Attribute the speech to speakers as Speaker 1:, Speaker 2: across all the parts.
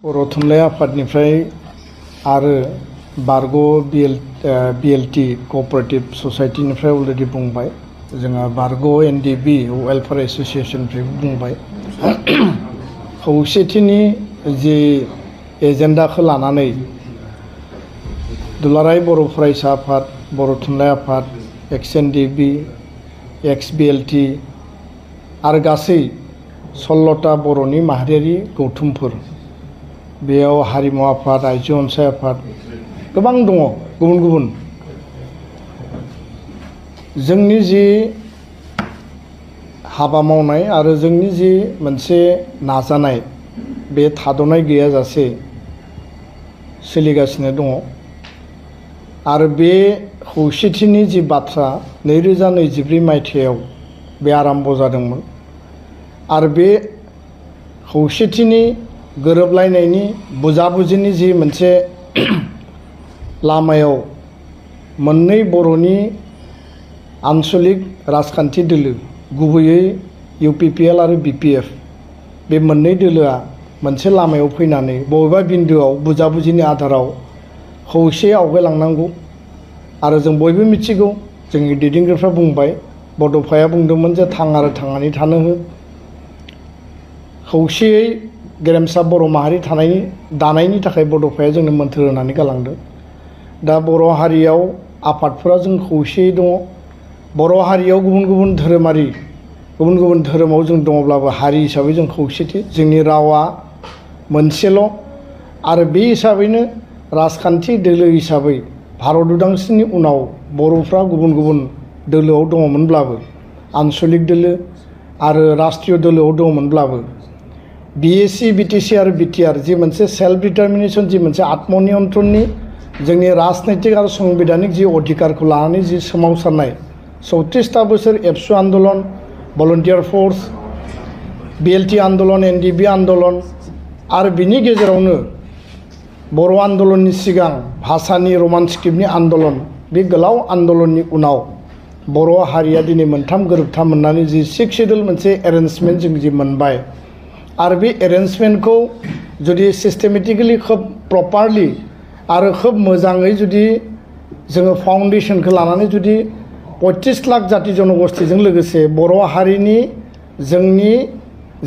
Speaker 1: बर' थुनलाइ आफादनिफ्राय आरो बारग' BLT क'अपारेटिभ ससाइटिनिफ्राय अलरेडि बुंबाय, जोंहा बारग' NDB वेलफेयार एस'सिएशननिफ्राय बुंबाय। खौसेथिनि जि एजेन्डाखौ लानानै दुलाराय बर' फरायसा आफाद, बर' थुनलाइ आफाद, XNDB, XBLT आरो गासै 16टा बर'नि माहारियारि गौथुमफोर, बेयाव हारिमु आफाद, आइजो अनसाय आफाद गोबां दङ गुबुन गुबुन। जोंनि जि हाबा मावनाय आरो जोंनि जि मोनसे नाजानाय, बे थाद'नाय गैयाजासे सोलिगासिनो दङ। आरो बे खौसेथिनि जि बाथ्रा 2024 मायथाइयाव बे आराम्भ जादोंमोन। आरो बे खौसेथिनि गोरोबलायनायनि बुजाबुजिनि जि मोनसे लामायाव मोननै बर'नि आन्चलिक राजखान्थि दोलो, गुबैयै UPPL आरो BPF, बे मोननै दोलोआ मोनसे लामायाव फैनानै बबेबा बिन्दोआव बुजाबुजिनि आधाराव खौसेयै आवगायलांनांगौ। आरो जों बयबो मिथिगौ, जोंनि दैदेनगिरिफ्रा बुंबाय, बड'फाया बुंदोंमोन जे थां आरो थांनानै थानो हो। खौसेयै गेरेमसा बर' माहारि दानायनि थाखाय बड'फाया जोंनो मोन्थोर होनानै गालांदों। दा बर' हारियाव आफादफोरा जों खौसेयै दङ। बर' हारियाव गुबुन गुबुन धोरोमाव जों दङब्लाबो हारि हिसाबै जों खौसेथि, जोंनि रावा मोनसेल'। आरो बे हिसाबैनो राजखान्थि दोलो हिसाबै भारत उदांस्रिनि उनाव बर'फ्रा गुबुन गुबुन दोलोआव दङमोनब्लाबो, आन्चलिक दोलो आरो राष्ट्रीय दोलोआव दङमोनब्लाबो, BSc, BTC आरो BTR जि मोनसे सेल्फ डिटारमिनेसन, जि मोनसे आत्मनियन्त्रणनि जोंनि राजनैतिक आरो संबिधानिक जि अधिकारखौ लानानै जि सोमावसारनाय 34टा बोसोर एबसु आन्दलन, भलन्टियार फर्स, BLT आन्दलन, NDB आन्दलन आरो बिनि गेजेरावनो बर' आन्दलननि सिगां भाषानि रमान स्क्रिप्टनि आन्दलन, बे गोलाव आन्दलननि उनाव बर' हारिया दिनै मोनथाम गोरोबथा मोननानै जि 6 शेड्युल मोनसे एरेन्जमेन्ट जों जि मोनबाय। आरो बे एरेन्जमेन्टखौ जुदि सिस्टेमेटिकेलि खोब प्रपारलि आरो खोब मोजाङै जुदि जोङो फाउन्डेसनखौ लानानै जुदि 35 लाख जाति जनगोष्ठीजों लोगोसे बर' हारिनि जोंनि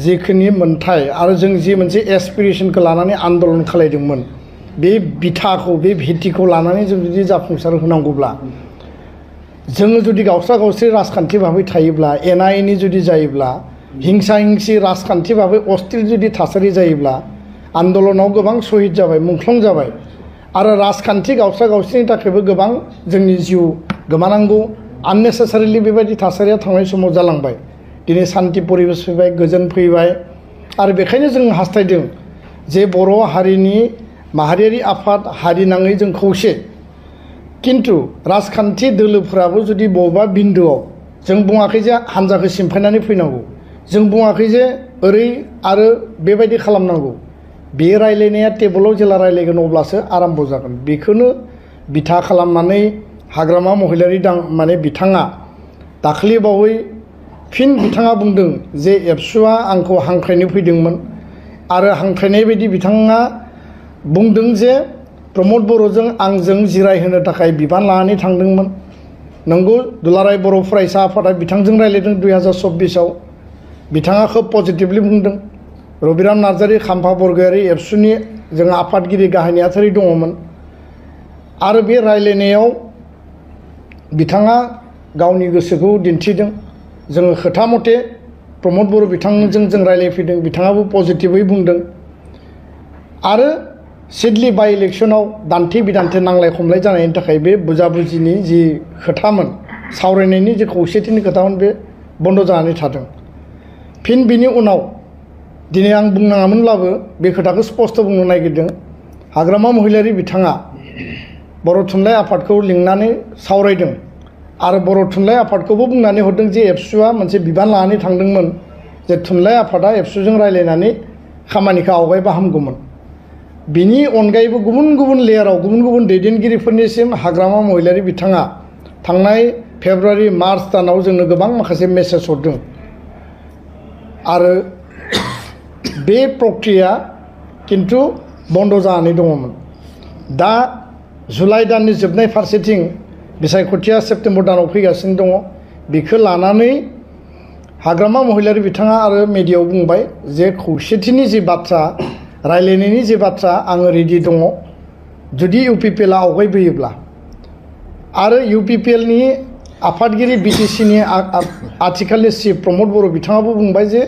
Speaker 1: जिखिनि मोन्थाय आरो जों जि मोनसे एसपिरेसनखौ लानानै आन्दलन खालायदोंमोन, बे बिथाखौ, बे भित्तिखौ लानानै जों जुदि जाफुंसार होनांगौब्ला, जोङो जुदि गावस्रा गावस्रि राजखान्थि भाबै थायोब्ला, एना एनि जुदि जायोब्ला, हिंसा हिंसि राजखान्थि भाबै अस्थिर जुदि थासारि जायोब्ला, आन्दलनाव गोबां शहीद जाबाय, मुंख्लं जाबाय आरो राजखान्थि गावस्रा गावस्रिनि थाखायबो गोबां जोंनि जिउ गोमानांगौ आननेसेसारिलि बेबायदि थासारिया थांनाय समाव जालांबाय। दिनै सान्थि परिबेस फैबाय, गोजोन फैबाय। आरो बेखायनो जों हास्थायदों जे बर' हारिनि माहारियारि आफाद, हारि नाङै जों खौसे। किन्तु राजखान्थि दोलोफोराबो जुदि बबेबा बिन्दोआव, जों बुङाखै जे हान्जाखौ सिमफायनानै फैनांगौ, जों बुङाखै जे ओरै आरो बेबायदि खालामनांगौ। बे रायलायनाया टेबोलाव जेला रायलायगोन अब्लासो आराम्भ जागोन। बेखौनो बिथा खालामनानै हाग्रामा महिलारि बिथाङा दाखालि बावै फिन बिथाङा बुंदों जे एबसुआ आंखौ हांख्रायनो फैदोंमोन आरो हांख्रायनाय बायदि बिथाङा बुंदों जे प्रमद बर'जों आंजों जिरायहोनो थाखाय बिबान लानानै थांदोंमोन। नंगौ, दुलाराय बर' फरायसा आफादा बिथांजों रायलायदों 2024आव। बिथाङा खोब पजिटिभलि बुंदों। रबिराम नार्जारि, खाम्फा बरगयारि एबसुनि जों आफादगिरि गाहाय नेहाथारि दङमोन। आरो बे रायलायनायाव बिथाङा गावनि गोसोखौ दिन्थिदों। जोङो खोथा मथे प्रमद बर' बिथांजों जों रायलायफैदों, बिथाङाबो पजिटिभै बुंदों। आरो सिडली बाइ इलेक्सनाव दान्थे बिदान्थे नांलाय खमलाय जानायनि थाखाय बे बुजाबुजिनि जि खोथामोन, सावरायनायनि जि खौसेथिनि खोथामोन, बे बन्द जानानै थादों। फिन बिनि उनाव दिनै आं बुंनाङामोनब्लाबो बे खोथाखौ स्पष्ट बुंनो नागिरदों। हाग्रामा महिलारि बिथाङा बर' थुनलाइ आफादखौ लिंनानै सावरायदों आरो बर' थुनलाइ आफादखौबो बुंनानै हरदों जे एबसुआ मोनसे बिबान लानानै थांदोंमोन जे थुनलाइ आफादा एबसुजों रायलायनानै खामानिखौ आवगायबा हामगौमोन। बिनि अनगायैबो गुबुन गुबुन लेयाराव गुबुन गुबुन दैदेनगिरिफोरनिसिम हाग्रामा महिलारि बिथाङा थांनाय फेब्रुवारि मार्च दानाव जोंनो गोबां माखासे मेसेज हरदों। आरो बे प्रक्रिया किन्तु बन्द जानानै दङमोन। दा जुलाइ दाननि जोबनाय फारसेथिं बिसायख'थिया सेप्तेम्बर दानाव फैगासिनो दङ। बेखौ लानानै हाग्रामा महिलारि बिथाङा आरो मिडियायाव बुंबाय जे खौसेथिनि जि बाथ्रा रायलायनायनि जि बाथ्रा आङो रेडि दङ जुदि इउपिपिएलआ आवगायबोयोब्ला। आरो इउपिपिएलनि आफादगिरि बिटिसिनि आथिखालनि चिफ प्रमद बर' बिथाङाबो बुंबाय जे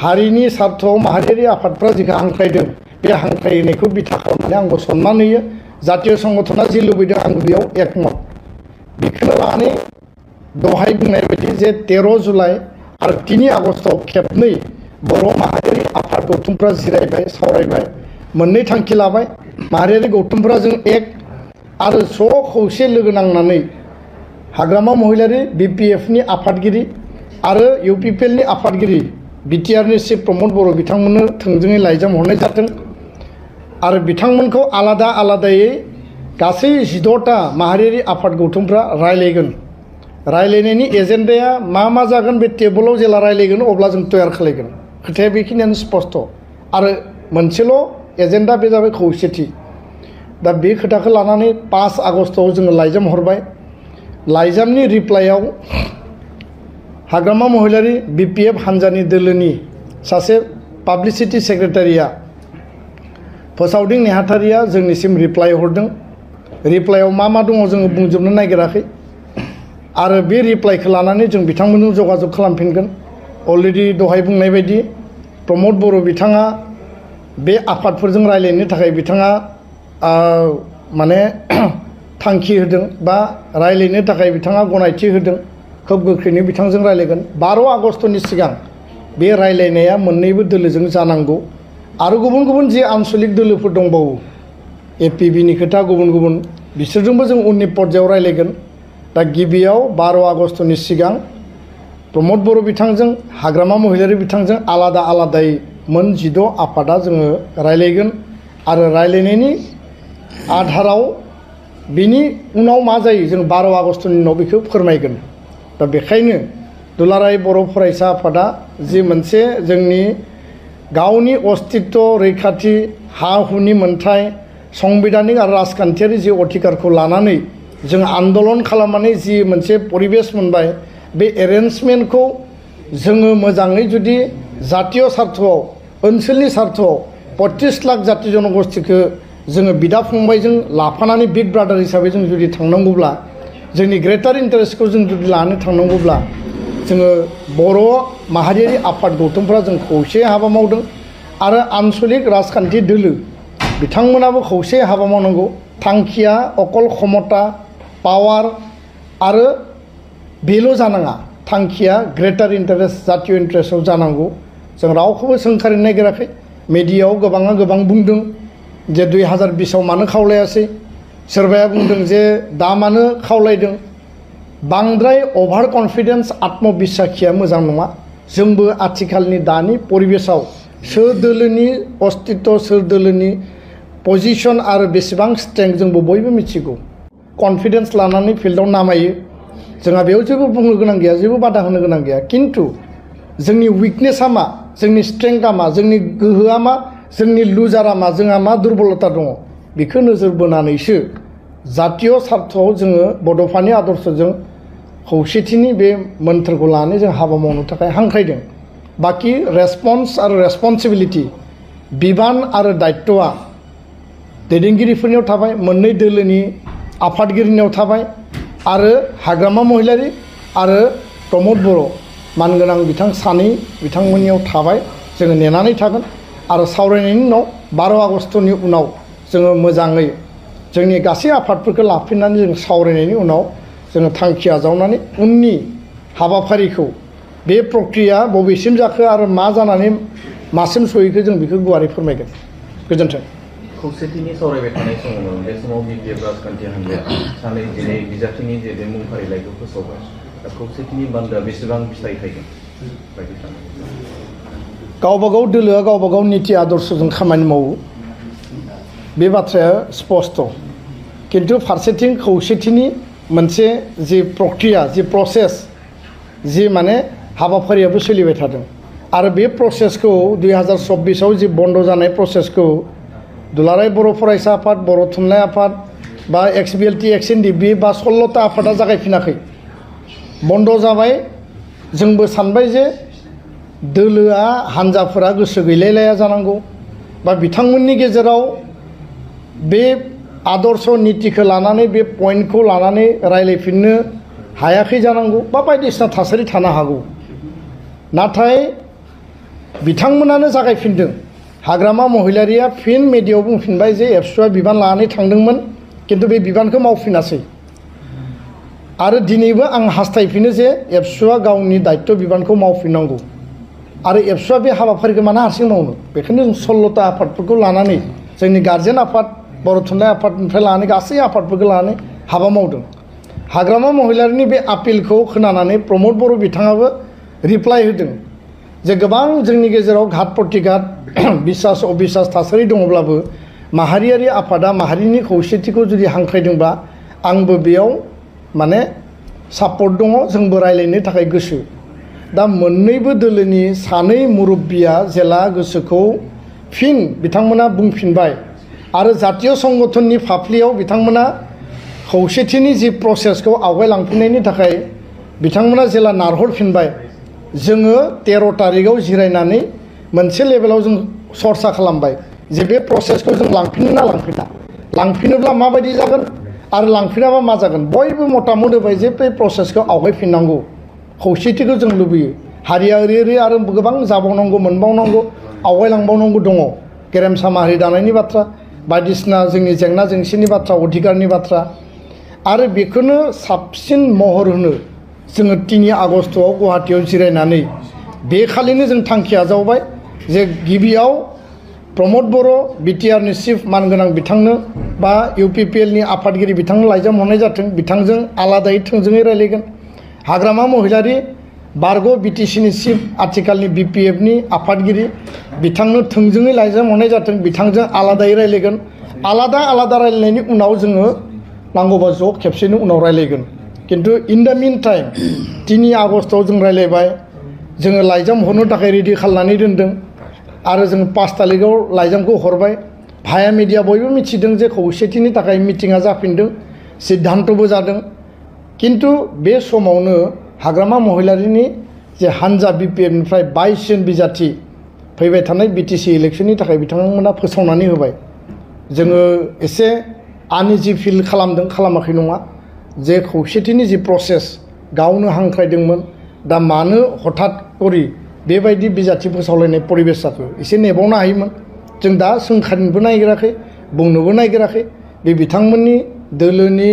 Speaker 1: हारिनि सार्थआव माहारियारि आफादफ्रा जिखौ हांख्रायदों बे हांख्रायनायखौ बिथा खालामनानै आंबो सनमान होयो। जातीय संगठना जि लुबैदों आं बेयाव एकमत। बेखौनो लानानै दहाय बुंनाय बायदि जे 13 जुलाइ आरो 3 आगस्टआव खेबनै बर' माहारियारि आफाद गौथुमफ्रा जिरायबाय सावरायबाय मोननै थांखि लाबाय। माहारियारि गौथुमफ्रा जों एक आरो ज' खौसे लोगो नांनानै हाग्रामा महिलारि बिपिएफनि आफादगिरि आरो इउपिपिएलनि आफादगिरि बिटिआरनि चिफ प्रमद बर' बिथांमोननो थोंजोङै लाइजाम हरनाय जादों आरो बिथांमोनखौ आलादा आलादायै गासै 16टा माहारियारि आफाद गौथुमफ्रा रायलायगोन। रायलायनायनि एजेन्डाया मा जागोन बे टेबोलाव जेला रायलायगोन अब्ला जों तयार खालामगोन। खोथाया बेखिनियानो स्पष्ट आरो मोनसेल' एजेन्डा बे जाबाय खौसेथि। दा बे खोथाखौ लानानै 5 आगस्टआव जोङो लाइजाम हरबाय। लाइजामनि रिप्लाइआव हाग्रामा महिलारि बिपिएफ हान्जानि दोलोनि सासे पाब्लिसिटि सेक्रेटारिया फोसावदिं नेहाथारिया जोंनिसिम रिप्लाइ हरदों। रिप्लाइआव मा दङ जोङो बुंजोबनो नागिराखै आरो बे रिप्लाइखौ लानानै जों बिथांमोनजों जगाजग खालामफिनगोन। अलरेडि दहाय बुंनाय बायदि प्रमद बर' बिथाङा बे आफादफोरजों रायलायनो थाखाय बिथाङा माने थांखि होदों बा रायलायनो थाखाय बिथाङा गनायथि होदों। खोब गोख्रैनो बिथांजों रायलायगोन। 12 आगस्टनि सिगां बे रायलायनाया मोननैबो दोलोजों जानांगौ आरो गुबुन गुबुन जि आनसलिक दोलोफोर दंबावो एपिबिनि खोथा गुबुन गुबुन बिसोरजोंबो जों उननि पर्यायाव रायलायगोन। दा गिबियाव 12 आगस्टनि सिगां प्रमद बर' बिथांजों हाग्रामा महिलारि बिथांजों आलादा आलादायै मोन 16 आफादा जोङो रायलायगोन आरो रायलायनायनि आधाराव बिनि उनाव मा जायो जों 12 आगस्टनि उनाव बेखौ फोरमायगोन। दा बेखायनो दुलाराय बर' फरायसा आफादा जि मोनसे जोंनि गावनि अस्तित्व रैखाथि हा हुनि मोनथाय संबिधानिक आरो राजखान्थियारि जि अधिकारखौ लानानै जों आन्दलन खालामनानै जि मोनसे परिबेस मोनबाय बे एरेन्जमेन्टखौ जोङो मोजाङै जुदि जातीय सार्थआव ओनसोलनि सार्थआव 35 लाख जाति जनगोष्ठीखौ जोङो बिदा फंबायजों लाफानानै बिग ब्रादार हिसाबै जों जुदि थांनांगौब्ला जोंनि ग्रेटार इन्टारेस्टखौ जों जुदि लानो थांनांगौब्ला जोङो बर' माहारियारि आफाद गौथुमफ्रा जों खौसे हाबा मावदों आरो आनसलिक राजखान्थि दोलो बिथांमोनाबो खौसे हाबा मावनांगौ। थांखिया अकल क्षमता पावार आरो बेल' जानाङा थांखिया ग्रेटार इन्टारेस्ट जातीय इन्टारेस्टआव जानांगौ। जों रावखौबो सोंखारिनो नागिराखै। मिडियायाव गोबाङा गोबां बुंदों जे 2020आव मानो खावलायासै सोरबाया बुंदों जे दा मानो खावलायदों। बांद्राय अभार कन्फिडेन्स आत्मबिस्साखिया मोजां नङा। जोंबो आथिखालनि दानि परिबेसाव सोर दोलोनि अस्तित्व सोर दोलोनि पजिशन आरो बेसेबां स्ट्रेंथ जोंबो बयबो मिथिगौ। कन्फिडेन्स लानानै फिल्डआव नामायो जोंहा बेयाव जेबो बुंनो गोनां गैया जेबो बादा होनो गोनां गैया। किन्तु जोंनि उइकनेसा मा जोंनि स्ट्रेंथआ मा जोंनि गोहोआ मा जोंनि लुजारा मा जोंहा मा दुर्बलता दङ बेखौ नोजोर बोनानैसो जातीय सार्थआव जोङो बड'फानि आदर्शजों खौसेथिनि बे मोन्थोरखौ लानानै जों हाबा मावनो थाखाय हांख्रायदों। बाखि रेसपन्स आरो रेसपन्सिबिलिटि बिबान आरो दायित्वआ दैदेनगिरिफोरनियाव थाबाय मोननै दोलोनि आफादगिरिनियाव थाबाय आरो हाग्रामा महिलारि आरो प्रमद बर' मानगोनां बिथां सानै बिथांमोननियाव थाबाय। जोङो नेनानै थागोन आरो सावरायनायनि उनाव 12 आगस्टनि उनाव जोङो मोजाङै जोंनि गासै आफादफोरखौ लाफिननानै जों सावरायनायनि उनाव जोङो थांखि आजावनानै उननि हाबाफारिखौ बे प्रक्रिया बबेसिम जाखो आरो मा जानानै मासिम सहैखो जों बेखौ गुवारै फोरमायगोन। गोजोन्थों।
Speaker 2: खौसेथिनि सावरायबाय थानाय समाव बे समाव बिपिएफ राजखान्थि हान्जाया सानै दिनै बिजाथिनि जे बे मुं फारिलाइखौ फोसावबाय दा खौसेथिनि बान्दोआ बेसेबां फिथाइ थायगोन बायदि सानो?
Speaker 1: गावबागाव दोलोआ गावबागाव निति आदर्शजों खामानि मावो बे बाथ्राया स्पष्ट। किन्तु फारसेथिं खौसेथिनि मोनसे जि प्रक्रिया जि प्रसेस जि माने हाबाफारियाबो सोलिबाय थादों आरो बे प्रसेसखौ 2024आव जि बन्द जानाय प्रसेसखौ दुलाराय बर' फरायसा आफाद, बर' थुनलाइ आफाद बा XBLT XNDB बा 16ता आफादा जागायफिनाखै, बन्द जाबाय। जोंबो सानबाय जे दोलोआ हान्जाफोरा गोसो गैलायलाया जानांगौ बा बिथांमोननि गेजेराव बे आदर्श नीतिखौ लानानै बे पइन्टखौ लानानै रायलायफिननो हायाखै जानांगौ बा बायदिसिना थासारि थानो हागौ। नाथाय बिथांमोनानो जागायफिनदों। हाग्रामा महिलारिया फिन मेडियायाव बुंफिनबाय जे एबसुआ बिबान लानानै थांदोंमोन, किन्तु बे बिबानखौ मावफिनासै। आरो दिनैबो आं हास्थायफिनो जे एबसुआ गावनि दायित्व बिबानखौ मावफिननांगौ। आरो एबसुआ बे हाबाफारिखौ मानो हारसिं मावनो? बेखायनो जों 16ता आफादफोरखौ लानानै, जोंनि गार्जेन आफाद, बर' थुनलाइ आफादनिफ्राय लानानै गासै आफादफोरखौ लानानै हाबा मावदों। हाग्रामा महिलारिनि बे आपिलखौ खोनानानै प्रमद बर' बिथाङाबो रिप्लाइ होदों जे गोबां जोंनि गेजेराव घात प्रतिघात बिसास अबिसास थासारि दङब्लाबो माहारियारि आफादा माहारिनि खौसेथिखौ जुदि हांख्रायदोंबा आंबो बेयाव माने सापर्ट दङ, जोंबो रायलायनो थाखाय गोसो। दा मोननैबो दोलोनि सानै मुरब्बिया जेला गोसोखौ फिन बिथांमोना बुंफिनबाय आरो जातीय संगठननि फाफ्लियाव बिथांमोना खौसेथिनि जि प्रसेसखौ आवगायलांफिननायनि थाखाय बिथांमोना जेला नारहरफिनबाय, जोङो 13 तारिखआव जिरायनानै मोनसे लेभेलाव जों सरसा खालामबाय जे बे प्रसेसखौ जों लांफिनो ना लांफिना, लांफिनोब्ला माबायदि जागोन आरो लांफिनाबा मा जागोन। बयबो मतामत होबाय जे बे प्रसेसखौ आवगायफिननांगौ, खौसेथिखौ जों लुबैयो। हारिया ओरै आरो गोबां जाबावनांगौ, मोनबावनांगौ, आवगायलांबावनांगौ दङ। गेरेमसा माहारि दानायनि बाथ्रा, बायदिसिना जोंनि जेंना जेंसिनि बाथ्रा, अधिकारनि बाथ्रा। आरो बेखौनो साबसिन महर होनो जोङो 3 आगस्तआव गुवाहाटीयाव जिरायनानै बे खालिनो जों थांखि आजावबाय जे गिबियाव प्रमद बर' बिटिआरनि चिफ मानगोनां बिथांनो बा UPPLनि आफादगिरि बिथांनो लाइजाम हरनाय जाथों, बिथांजों आलादायै थोंजोङै रायलायगोन। हाग्रामा महिलारि बारग' BTCनि चिफ, आथिखालनि BPFनि आफादगिरि बिथांनो थोंजोङै लाइजाम हरनाय जाथों, बिथांजों आलादायै रायलायगोन। आलादा आलादा रायलायनायनि उनाव जोङो नांगौबा ज' खेबसेनो उनाव रायलायगोन। किन्तु इन द मिन टाइम 3 आगस्तआव जों रायलायबाय, जोङो लाइजाम हरनो थाखाय रेडि खालामनानै दोनदों आरो जों 5 तारिखआव लाइजामखौ हरबाय। भाया मिडिया बयबो मिथिदों जे खौसेथिनि थाखाय मिटिङा जाफिनदों, सिद्धान्तबो जादों। किन्तु बे समावनो हाग्रामा महिलारिनि जे हान्जा BPFनिफ्राय 22 जन बिजाथि फैबाय थानाय BTC इलेक्सननि थाखाय बिथांमोना फोसावनानै होबाय। जोङो एसे आनइजि फिल खालामदों, खालामाखै नङा, जे खौसेथिनि जि प्रसेस गावनो हांख्रायदोंमोन, दा मानो हठात करि बेबायदि बिजाथि फोसावलायनाय परिबेस जाखो, एसे नेबावनो हायोमोन। जों दा सोंखारिनोबो नागिराखै, बुंनोबो नागिराखै। बे बिथांमोननि दोलोनि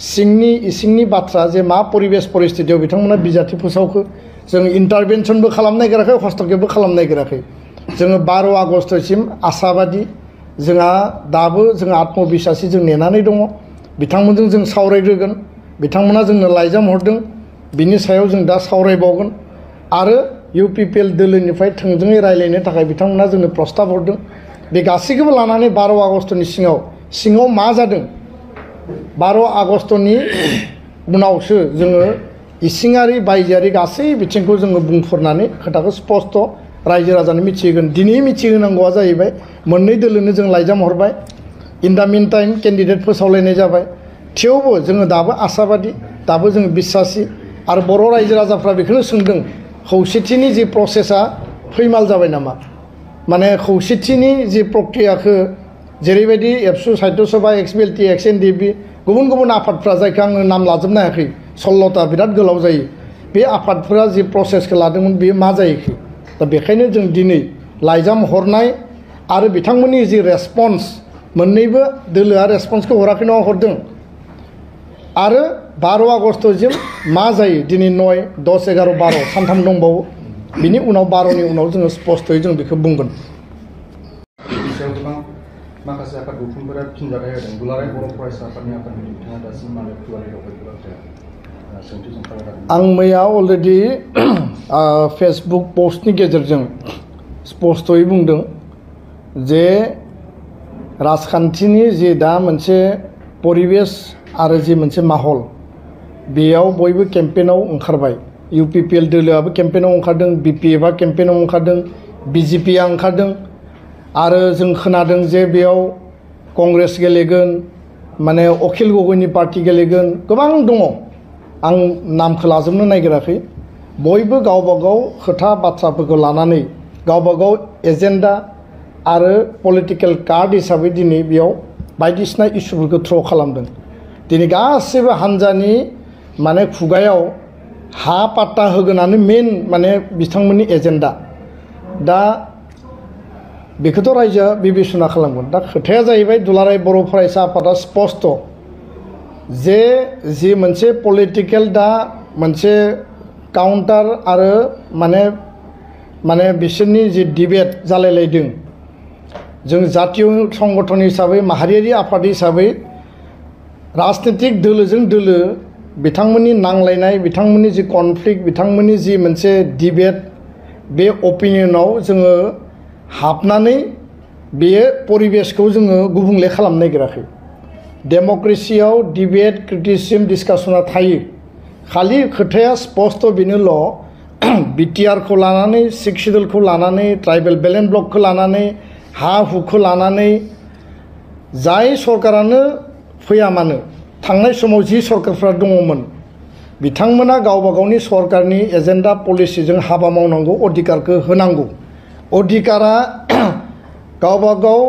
Speaker 1: सिंनि इसिंनि बाथ्रा जे मा परिबेस परिस्थितियाव बिथांमोना बिजाथि फोसावखो, जों इन्टारभेनसनबो खालामनो नागिराखै, हस्तक्षेपबो खालामनो नागिराखै। जोङो 12 आगस्तसिम आसाबादि, जोंहा दाबो जोंहा आत्मबिसासि जों नेनानै दङ। बिथांमोनजों जों सावरायग्रोगोन, बिथांमोना जोंनो लाइजाम हरदों, बिनि सायाव जों दा सावरायबावगोन। आरो UPPL दोलोनिफ्राय थोंजोङै रायलायनो थाखाय बिथांमोना जोंनो प्रस्ताब हरदों। बे गासैखौबो लानानै 12 आगस्तनि सिङाव मा जादों, 12 आगस्तनि उनावसो जोङो इसिङारि बायजोआरि गासै बिथिंखौ जोङो बुंफोरनानै खोथाखौ स्पस्ट रायजो राजानो मिथिहोगोन। दिनै मिथिहोनांगौआ जाहैबाय मोननै दोलोनो जों लाइजाम हरबाय। इन दा मिन टाइम केन्डिडेट फोसावलायनाय जाबाय। थेवबो जोङो दाबो आसाबादि, दाबो जोङो बिसासि। आरो बर' रायजो राजाफ्रा बेखौनो सोंदों, खौसेथिनि जि प्रसेसा फैमाल जाबाय नामा? माने खौसेथिनि जि प्रक्रियाखौ जेरैबायदि एबसु साहित्य सभा, XBLT XNDB गुबुन गुबुन आफादफ्रा, जायखौ आङो नाम लाजोबनो हायाखै, 16ता बिराद गोलाव जायो, बे आफादफोरा जि प्रसेसखौ लादोंमोन बेयो मा जाहैखो? दा बेखायनो जों दिनै लाइजाम हरनाय आरो बिथांमोननि जि रेसपन्स, मोननैबो दोलोआ रेसपन्सखौ हराखै नङा, हरदों। आरो 12 आगस्तसिम मा जायो, दिनै 9, 10, 11, 12 सानथाम दंबावो। बिनि उनाव 12नि उनाव जोङो स्पष्टयै जों बेखौ बुंगोन।
Speaker 3: माखासे आफाद गौथुमफोरा फिनजाथाय होदों। दुलाराय बर' फरायसा आफादनि आफादगिरि बिथाङा दासिम मानो खुलायै दावबायफेराखै सोंथि सोंखारिदों।
Speaker 1: आं मैया अलरेडि फेसबुक पस्टनि गेजेरजों स्पष्टयै बुंदों जे राजखान्थिनि जि दा मोनसे परिबेस आरो जि मोनसे माहल, बेयाव बयबो केम्पेनाव ओंखारबाय। UPPL दोलोआबो केम्पेनाव ओंखारदों, BPFआ केम्पेनाव ओंखारदों, BJPआ ओंखारदों। आरो जों खोनादों जे बेयाव कंग्रेस गेलेगोन माने अखिल गगैनि पार्टी गेलेगोन गोबां दङ आं नामखौ लाजोबनो नागिराखै बयबो गावबा गाव खोथा बाथ्राफोरखौ लानानै गावबा गाव एजेन्डा आरो पलिटिकेल कार्ड हिसाबै दिनै बेयाव बायदिसिना इस्युफोरखौ थ्र' खालामदों दिनै गासैबो हान्जानि माने खुगायाव हा पाट्टा होगोनानो मेन माने बिथांमोननि एजेन्डा दा बेखौथ' रायजोआ बिबेसना खालामगोन दा खोथाया जाहैबाय दुलाराय बर' फरायसा आफादा स्पष्ट जे जि मोनसे पलिटिकेल दा मोनसे काउन्टार आरो माने बिसोरनि जि डिबेट जालायलायदों जों जातीय संगठन हिसाबै माहारियारि आफाद हिसाबै राजनीतिक दोलोजों दोलो बिथांमोननि नांलायनाय बिथांमोननि जि कनफ्लिक्ट बिथांमोननि जि मोनसे डिबेट बे अपिनियनाव जोङो हाबनानै बेयो परिबेसखौ जोङो गुबुंले खालामनो नागिराखै डेम'क्रेसियाव डिबेट क्रिटिसिजम डिसकासना थायो खालि खोथाया स्पष्ट बेनोल' बिटिआरखौ लानानै सिक्स शिड्युलखौ लानानै ट्राइबेल बेलेन्स ब्लकखौ लानानै हा हुखौ लानानै जाय सरकारानो फैया मानो थांनाय समाव जि सरकारफ्रा दङमोन बिथांमोना गावबा गावनि सरकारनि एजेन्डा पलिसिजों हाबा मावनांगौ अधिकारखौ होनांगौ अधिकारा गावबा गाव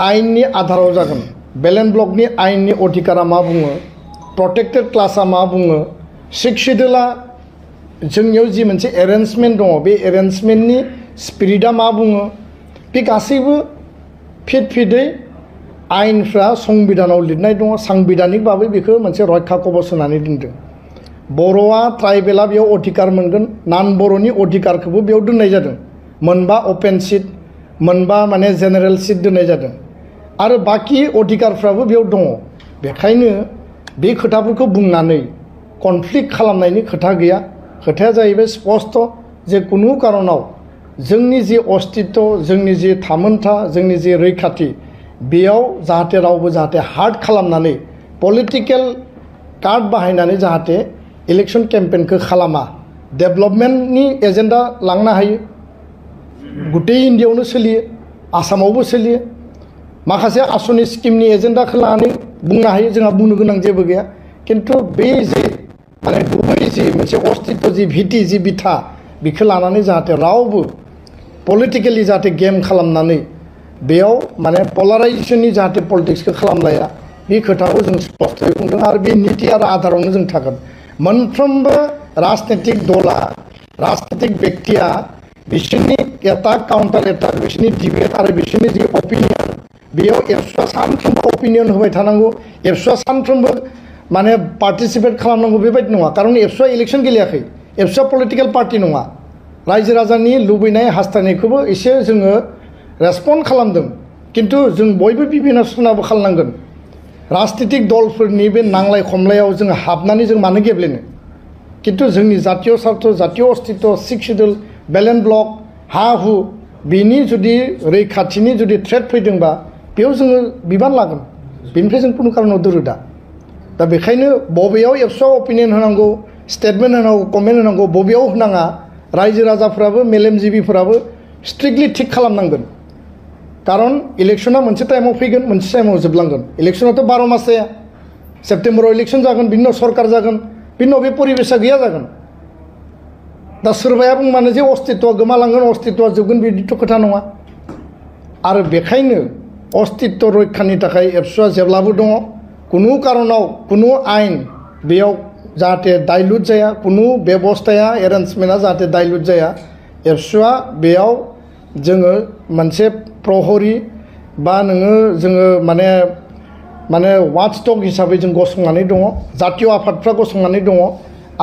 Speaker 1: आयेननि आधाराव जागोन बेलेन्स ब्लकनि आयेननि अधिकारा मा बुङो प्रटेक्टेड क्लासा मा बुङो सिक्स शिड्युला जोंनियाव जि मोनसे एरेन्जमेन्ट दङ बे एरेन्जमेन्टनि स्पिरिटआ मा बुङो बे गासैबो फिदै आयेनफ्रा संबिधानाव लिरनाय दङ सांबिधानिक भाबै बेखौ मोनसे रैखा कवच होनानै दोनदों बर'आ ट्राइबेला बेयाव अधिकार मोनगोन नान बर'नि अधिकारखौबो बेयाव दोननाय जादों मोनबा अपेन सिट मोनबा माने जेनेरेल सिट दोननाय जादों आरो बाखि अधिकारफ्राबो बेयाव दङ बेखायनो बे खोथाफोरखौ बुंनानै कनफ्लिक्ट खालामनायनि खोथा गैया खोथाया जाहैबाय स्पष्ट जे कुनु कारनाव जोंनि जि अस्तित्व जोंनि जि थामोनथा जोंनि जि रैखाथि बेयाव जाहाथे रावबो जाहाथे हार्ड खालामनानै पलिटिकेल कार्ड बाहायनानै जाहाथे इलेक्शन केम्पेनखौ खालामा डेभेलपमेन्टनि एजेन्डा लांनो हायो गुटै इन्डियायावनो सोलियो आसामावबो सोलियो माखासे आसनि स्किमनि एजेन्डाखौ लानानै बुंनो हायो जोंहा बुंनो गोनां जेबो गैया किन्तु बे जे माने गुबै जि मोनसे अस्तित्व जि भिटि जि बिथा बेखौ लानानै जाहाथे रावबो पलिटिकेलि जाहाथे गेम खालामनानै बेयाव माने पलाराइजेसननि जाहाथे पलिटिक्सखौ खालामलाया बे खोथाखौ जों स्पष्टयै बुंदों आरो बे नीति आरो आधारावनो जों थागोन मोनफ्रोमबो राजनीतिक दला राजनीतिक व्यक्तिया बिसोरनि एटाक काउन्टार एटाक बिसोरनि डिबेट आरो बिसोरनि जि अपिनियन बेयाव एबसुआ सानफ्रोमबो अपिनियन होबाय थानांगौ एबसुआ सानफ्रोमबो माने पार्टिसिपेट खालामनांगौ बेबायदि नङा खारन एबसुआ इलेक्शन गेलेयाखै एबसुआ पलिटिकेल पार्टि नङा रायजो राजानि लुबैनाय हास्थायनायखौबो एसे जोङो रेसपन्ड खालामदों किन्तु जों बयबो बिबेचनाबो खालामनांगोन राजनीतिक दलफोरनि बे नांलाय खमलायाव जों हाबनानै जों मानो गेब्लेनो किन्तु जोंनि जातीय स्वार्थ जातीय अस्तित्व सिक्स शिड्युल बेलेन्स ब्लक हा हु बिनि जुदि रैखाथिनि जुदि थ्रेट फैदोंबा बेयाव जोङो बिबान लागोन बेनिफ्राय जों कुनु कारनाव दोरोदा दा बेखायनो बबेयाव एबसुआ अपिनियन होनांगौ स्टेटमेन्ट होनांगौ कमेन्ट होनांगौ बबेयाव होनाङा रायजो राजाफ्राबो मेलेमजिबिफोराबो स्ट्रिक्टलि थिक खालामनांगोन कारन इलेक्शना मोनसे टाइमाव फैगोन मोनसे टाइमाव जोबलांगोन इलेक्शनाथ' 12 मास जाया सेप्टेम्बराव इलेक्शन जागोन बिनि उनाव सरकार जागोन बिनि उनाव बे परिबेसा गैया जागोन दा सोरबाया बुंबानो जे अस्तित्वआ गोमालांगोन अस्तित्वआ जोबगोन बिदिथ' खोथा नङा आरो बेखायनो अस्तित्व रैखानि थाखाय एबसुआ जेब्लाबो दङ कुनु कारनाव कुनु आयेन बेयाव जाहाथे डाइल्युट जाया कुनु बेबस्थाया एरेन्जमेन्टआ जाहाथे डाइल्युट जाया एबसुआ बेयाव जोङो मोनसे प्रहरी बा जोङो माने वाचडग हिसाबै जों गसंनानै दङ जातीय आफादफ्रा गसंनानै दङ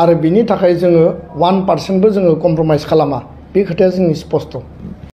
Speaker 1: आरो बिनि थाखाय जोङो 1% जोङो कमप्रमाइज खालामा बे खोथाया जोंनि स्पष्ट